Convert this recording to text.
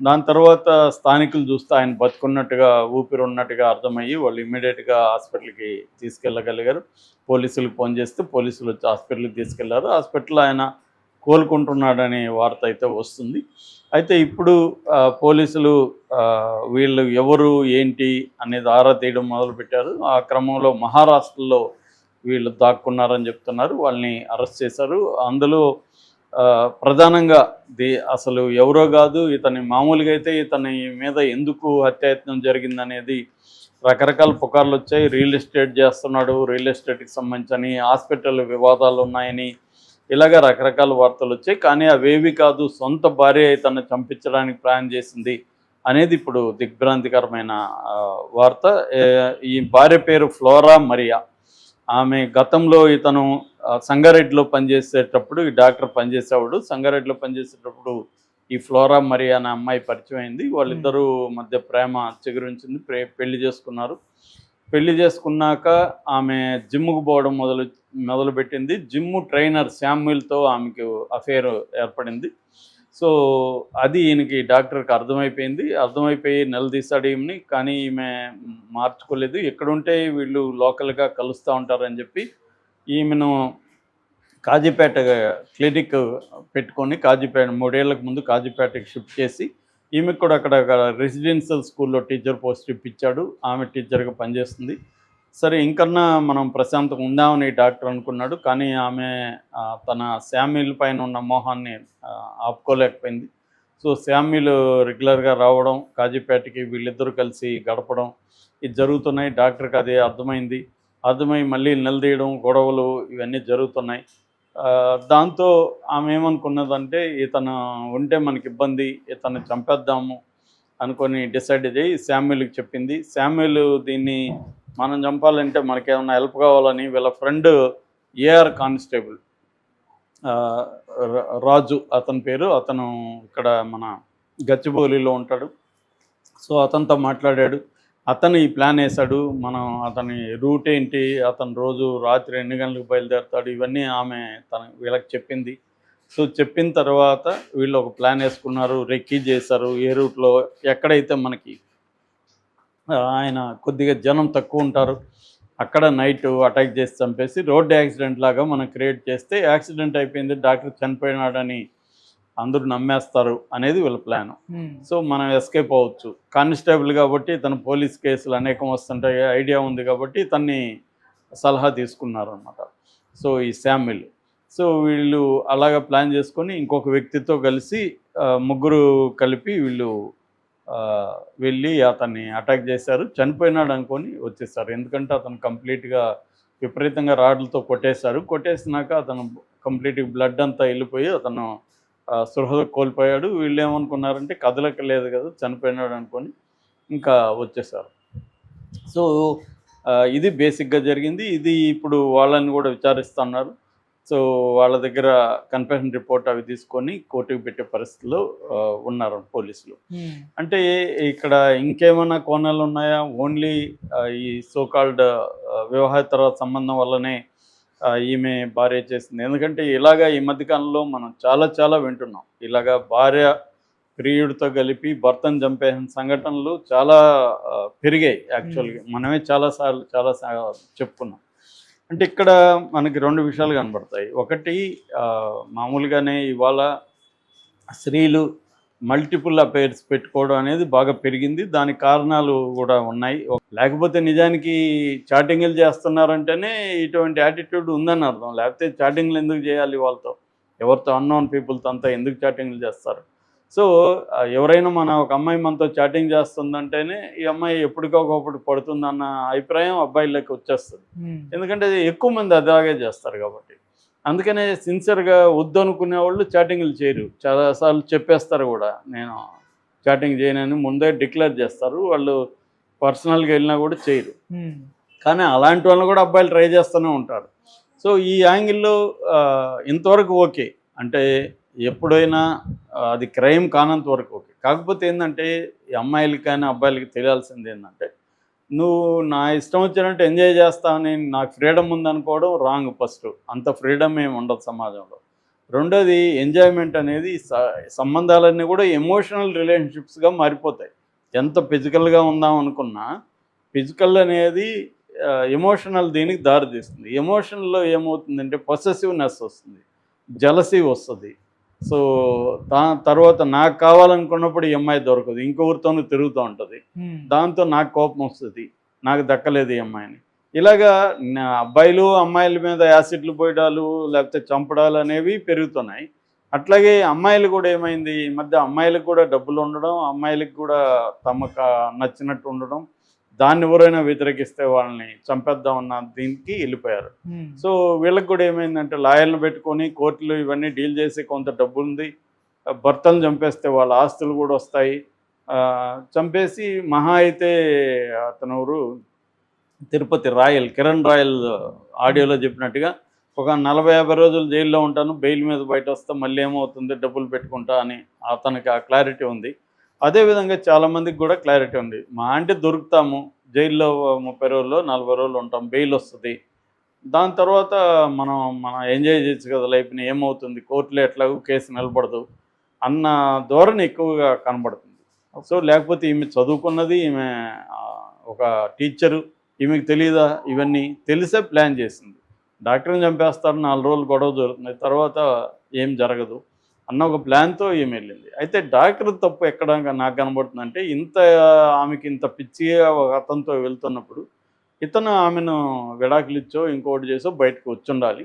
దాని తర్వాత స్థానికులు చూస్తే ఆయన బతుకున్నట్టుగా ఊపిరి ఉన్నట్టుగా అర్థమయ్యి వాళ్ళు ఇమ్మీడియట్గా హాస్పిటల్కి తీసుకెళ్ళగలిగారు. పోలీసులకు ఫోన్ చేస్తే పోలీసులు వచ్చి హాస్పిటల్కి తీసుకెళ్లారు. హాస్పిటల్లో ఆయన కోలుకుంటున్నాడనే వార్త అయితే వస్తుంది. అయితే ఇప్పుడు పోలీసులు వీళ్ళు ఎవరు ఏంటి అనేది ఆరా తీయడం మొదలుపెట్టారు. ఆ క్రమంలో మహారాష్ట్రలో వీళ్ళు దాక్కున్నారని చెప్తున్నారు. వాళ్ళని అరెస్ట్ చేశారు. అందులో ప్రధానంగా అసలు ఎవరో కాదు, ఇతని మామూలుగా అయితే ఇతని మీద ఎందుకు హత్యాయత్నం జరిగిందనేది రకరకాల పుకార్లు వచ్చాయి. రియల్ ఎస్టేట్ చేస్తున్నాడు, రియల్ ఎస్టేట్కి సంబంధించి హాస్పిటల్ వివాదాలు ఉన్నాయని ఇలాగ రకరకాల వార్తలు వచ్చాయి. కానీ అవేవి కాదు, సొంత భార్య ఇతన్ని చంపించడానికి ప్లాన్ చేసింది అనేది ఇప్పుడు దిగ్భ్రాంతికరమైన వార్త. ఈ భార్య పేరు ఫ్లోరా మరియా. ఆమె గతంలో ఇతను సంగారెడ్డిలో పనిచేసేటప్పుడు, ఈ డాక్టర్ పనిచేసేవాడు. సంగారెడ్డిలో పనిచేసేటప్పుడు ఈ ఫ్లోరా మరియా అనే అమ్మాయి పరిచయం అయింది. వాళ్ళిద్దరూ మధ్య ప్రేమ చిగురించింది, పెళ్లి చేసుకున్నారు. పెళ్లి చేసుకున్నాక ఆమె జిమ్ముకు పోవడం మొదలుపెట్టింది. జిమ్ ట్రైనర్ శామ్యుల్తో ఆమెకు అఫేర్ ఏర్పడింది. సో అది ఈయనకి డాక్టర్కి అర్థమైపోయి నిలదీశాడు ఈమెని. కానీ ఈమె మార్చుకోలేదు. ఎక్కడుంటే వీళ్ళు లోకల్గా కలుస్తూ ఉంటారని చెప్పి ఈమెను కాజీపేట క్లినిక్ పెట్టుకొని, 3 ఏళ్లకు ముందు కాజీపేటకి షిఫ్ట్ చేసి ఈమెకు కూడా అక్కడ రెసిడెన్షియల్ స్కూల్లో టీచర్ పోస్ట్ ఇప్పించాడు. ఆమె టీచర్గా పనిచేస్తుంది. సరే, ఇంకన్నా మనం ప్రశాంతంగా ఉందామని డాక్టర్ అనుకున్నాడు. కానీ ఆమె తన శామ్యుల్ పైన ఉన్న మోహాన్ని ఆపుకోలేకపోయింది. సో శామ్యుల్ రెగ్యులర్గా రావడం, కాజీపేటకి వీళ్ళిద్దరూ కలిసి గడపడం ఇది జరుగుతున్నాయి. డాక్టర్కి అదే అర్థమై మళ్ళీ నిలదీయడం, గొడవలు ఇవన్నీ జరుగుతున్నాయి. దాంతో ఆమె ఏమనుకున్నదంటే, ఇతను ఉంటే మనకి ఇబ్బంది, ఇతను చంపేద్దాము అనుకొని డిసైడ్ అయ్యి శామ్యుల్కి చెప్పింది. శామ్యుల్ దీన్ని మనం చంపాలంటే మనకేమన్నా హెల్ప్ కావాలని వీళ్ళ ఫ్రెండ్ ఏఆర్ కానిస్టేబుల్ రాజు అతని పేరు, అతను ఇక్కడ మన గచ్చిబౌలిలో ఉంటాడు. సో అతనితో మాట్లాడాడు. అతను ఈ ప్లాన్ వేశాడు. మనం అతని రూట్ ఏంటి, అతను రోజు రాత్రి ఎన్ని గంటలకు బయలుదేరుతాడు, ఇవన్నీ ఆమె వీళ్ళకి చెప్పింది. సో చెప్పిన తర్వాత వీళ్ళు ఒక ప్లాన్ వేసుకున్నారు, రెక్కీ చేశారు. ఏ రూట్లో ఎక్కడైతే మనకి ఆయన కొద్దిగా జనం తక్కువ ఉంటారు అక్కడ నైట్ అటాక్ చేసి చంపేసి రోడ్డు యాక్సిడెంట్ లాగా మనం క్రియేట్ చేస్తే యాక్సిడెంట్ అయిపోయింది, డాక్టర్ చనిపోయినాడని అందరూ నమ్మేస్తారు అనేది వీళ్ళ ప్లాన్. సో మనం ఎస్కేప్ అవ్వచ్చు. కానిస్టేబుల్ కాబట్టి తన పోలీస్ కేసులు అనేకం వస్తుంటాయి, ఐడియా ఉంది కాబట్టి తన్ని సలహా తీసుకున్నారు అనమాట. సో ఈ శామ్యుల్. సో వీళ్ళు అలాగ ప్లాన్ చేసుకొని ఇంకొక వ్యక్తితో కలిసి ముగ్గురు కలిపి వీళ్ళు వెళ్ళి అతన్ని అటాక్ చేశారు. చనిపోయినాడు అనుకొని వచ్చేసారు. ఎందుకంటే అతను కంప్లీట్గా విపరీతంగా రాడ్లతో కొట్టేసినాక అతను కంప్లీట్గా బ్లడ్ అంతా వెళ్ళిపోయి అతను స్పృహ కోల్పోయాడు. వీళ్ళు ఏమనుకున్నారంటే కదలకలేదు కదా, చనిపోయినాడు అనుకొని ఇంకా వచ్చేసారు. సో ఇది బేసిక్గా జరిగింది. ఇది ఇప్పుడు వాళ్ళని కూడా విచారిస్తున్నారు. సో వాళ్ళ దగ్గర కన్ఫెషన్ రిపోర్ట్ అవి తీసుకొని కోర్టుకు పెట్టే పరిస్థితిలో ఉన్నారు పోలీసులు. అంటే ఇక్కడ ఇంకేమైనా కోణాలు ఉన్నాయా? ఓన్లీ ఈ సోకాల్డ్ వివాహేతర సంబంధం వల్లనే ఈమె భార్య చేసింది. ఎందుకంటే ఇలాగా ఈ మధ్యకాలంలో మనం చాలా వింటున్నాం. ఇలాగా భార్య ప్రియుడితో కలిపి భర్తను చంపేసిన సంఘటనలు చాలా పెరిగాయి. యాక్చువల్గా మనమే చాలా చెప్పుకున్నాం. అంటే ఇక్కడ మనకి 2 విషయాలు కనబడతాయి. ఒకటి, మామూలుగానే ఇవాళ స్త్రీలు మల్టిపుల్ అఫైర్స్ పెట్టుకోవడం అనేది బాగా పెరిగింది. దానికి కారణాలు కూడా ఉన్నాయి. లేకపోతే నిజానికి చాటింగ్లు చేస్తున్నారంటేనే ఇటువంటి యాటిట్యూడ్ ఉందని అర్థం. లేకపోతే చాటింగ్లు ఎందుకు చేయాలి వాళ్ళతో? ఎవరితో అన్నోన్ పీపుల్తో అంతా ఎందుకు చాటింగ్లు చేస్తారు? సో ఎవరైనా ఒక అమ్మాయి మనతో చాటింగ్ చేస్తుందంటేనే ఈ అమ్మాయి ఎప్పటికొకప్పుడు పడుతుందన్న అభిప్రాయం అబ్బాయిలకి వచ్చేస్తుంది. ఎందుకంటే ఎక్కువ మంది అలాగే చేస్తారు కాబట్టి. అందుకనే సిన్సియర్గా వద్దనుకునే వాళ్ళు చాటింగ్లు చేయరు. చాలాసార్లు చెప్పేస్తారు కూడా, నేను చాటింగ్ చేయనని ముందే డిక్లేర్ చేస్తారు. వాళ్ళు పర్సనల్గా వెళ్ళినా కూడా చేయరు. కానీ అలాంటి వాళ్ళు కూడా అబ్బాయిలు ట్రై చేస్తూనే ఉంటారు. సో ఈ యాంగిల్లో ఇంతవరకు ఓకే. అంటే ఎప్పుడైనా అది క్రైమ్ కానంత వరకు ఓకే. కాకపోతే ఏంటంటే ఈ అమ్మాయిలకి కానీ అబ్బాయిలకి తెలియాల్సింది ఏంటంటే, నువ్వు నా ఇష్టం వచ్చినట్టు ఎంజాయ్ చేస్తావని, నాకు ఫ్రీడమ్ ఉందనుకోవడం రాంగ్. ఫస్ట్ అంత ఫ్రీడమ్ ఏమి ఉండదు సమాజంలో. రెండోది ఎంజాయ్మెంట్ అనేది సంబంధాలన్నీ కూడా ఎమోషనల్ రిలేషన్షిప్స్గా మారిపోతాయి. ఎంత ఫిజికల్గా ఉందాం అనుకున్నా ఫిజికల్ అనేది ఎమోషనల్ దీనికి దారితీస్తుంది. ఎమోషనల్లో ఏమవుతుందంటే పొసెసివ్నెస్ వస్తుంది, జలసీ వస్తుంది. సో తర్వాత నాకు కావాలనుకున్నప్పుడు ఈ అమ్మాయి దొరకదు, ఇంకొకరితోనూ తిరుగుతూ ఉంటుంది. దాంతో నాకు కోపం వస్తుంది, నాకు దక్కలేదు ఈ అమ్మాయిని. ఇలాగా అబ్బాయిలు అమ్మాయిల మీద యాసిడ్లు పోయడాలు లేకపోతే చంపడాలు అనేవి పెరుగుతున్నాయి. అట్లాగే అమ్మాయిలు కూడా ఏమైంది, ఈ మధ్య అమ్మాయిలకు కూడా డబ్బులు ఉండడం, అమ్మాయిలకు కూడా తమకు నచ్చినట్టు ఉండడం, దాన్ని ఎవరైనా వ్యతిరేకిస్తే వాళ్ళని చంపేద్దామన్న దీనికి వెళ్ళిపోయారు. సో వీళ్ళకి కూడా ఏమైందంటే లాయర్లను పెట్టుకొని కోర్టులు ఇవన్నీ డీల్ చేసి కొంత డబ్బు ఉంది, భర్తలను చంపేస్తే వాళ్ళ ఆస్తులు కూడా వస్తాయి. చంపేసి మహా అయితే అతను ఎవరు తిరుపతి రాయల్, కిరణ్ రాయల్ ఆడియోలో చెప్పినట్టుగా ఒక 40-50 రోజులు జైల్లో ఉంటాను, బెయిల్ మీద బయట వస్తా, మళ్ళీ ఏమవుతుంది డబ్బులు పెట్టుకుంటా అని అతనికి ఆ క్లారిటీ ఉంది. అదేవిధంగా చాలామందికి కూడా క్లారిటీ ఉంది. మా అంటే దొరుకుతాము, జైల్లో 30 రోజులు 40 రోజులు ఉంటాం, బెయిల్ వస్తుంది, దాని తర్వాత మనం ఎంజాయ్ చేయొచ్చు కదా లైఫ్ని, ఏమవుతుంది కోర్టులో ఎట్లాగో కేసు నిలబడదు అన్న ధోరణి ఎక్కువగా కనబడుతుంది. సో లేకపోతే ఈమె చదువుకున్నది, ఈమె ఒక టీచరు, ఈమెకు తెలియదా, ఇవన్నీ తెలిసే ప్లాన్ చేసింది. డాక్టర్ని చంపేస్తారు, 4 రోజులు గొడవ జరుగుతుంది, తర్వాత ఏం జరగదు అన్న ఒక ప్లాన్తో ఈమె వెళ్ళింది. అయితే డాక్టర్ తప్పు ఎక్కడ నాకు కనబడుతుందంటే, ఆమెకి ఇంత పిచ్చిగా ఒక అతనితో వెళ్తున్నప్పుడు ఇతను ఆమెను విడాకులు ఇచ్చో ఇంకోటి చేసో బయటకు వచ్చి ఉండాలి.